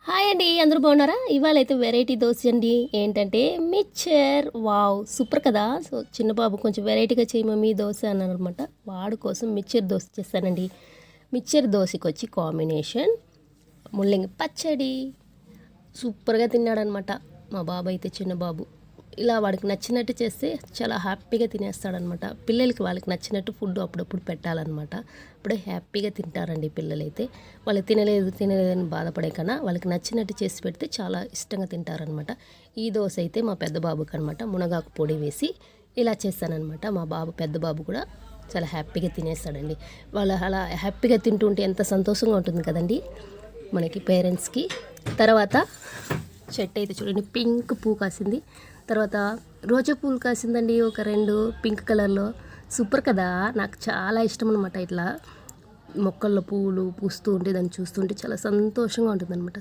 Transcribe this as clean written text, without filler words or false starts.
Hi అండి, అందరూ బాగున్నారా? ఇవాళ అయితే వెరైటీ దోశ అండి. ఏంటంటే మిక్చర్. వావ్, సూపర్ కదా! సో చిన్న బాబు కొంచెం వెరైటీగా చేయి మమ్మీ దోశ అన్నారనమాట. వాడి కోసం మిక్చర్ దోశ చేస్తానండి. మిక్చర్ దోశకి వచ్చి కాంబినేషన్ ముల్లంగి పచ్చడి. సూపర్గా తిన్నాడనమాట మా బాబు అయితే, చిన్న బాబు. ఇలా వాడికి నచ్చినట్టు చేస్తే చాలా హ్యాపీగా తినేస్తాడనమాట. పిల్లలకి వాళ్ళకి నచ్చినట్టు ఫుడ్ అప్పుడప్పుడు పెట్టాలన్నమాట. అప్పుడే హ్యాపీగా తింటారండి పిల్లలైతే. వాళ్ళు తినలేదని బాధపడే కన్నా వాళ్ళకి నచ్చినట్టు చేసి పెడితే చాలా ఇష్టంగా తింటారనమాట. ఈ దోశ అయితే మా పెద్ద బాబుకి అనమాట మునగాకు పొడి వేసి ఇలా చేస్తానన్నమాట. మా బాబు పెద్ద బాబు కూడా చాలా హ్యాపీగా తినేస్తాడండి. వాళ్ళు అలా హ్యాపీగా తింటుంటే ఎంత సంతోషంగా ఉంటుంది కదండి మనకి పేరెంట్స్కి. తర్వాత చెట్టు అయితే చూడండి, పింక్ పువ్వు కాసింది. తర్వాత రోజా పూలు కాసిందండి, ఒక 2 పింక్ కలర్లో. సూపర్ కదా! నాకు చాలా ఇష్టం అనమాట. ఇట్లా మొక్కల్లో పువ్వులు పూస్తూ ఉంటే దాన్ని చూస్తుంటే చాలా సంతోషంగా ఉంటుందన్నమాట.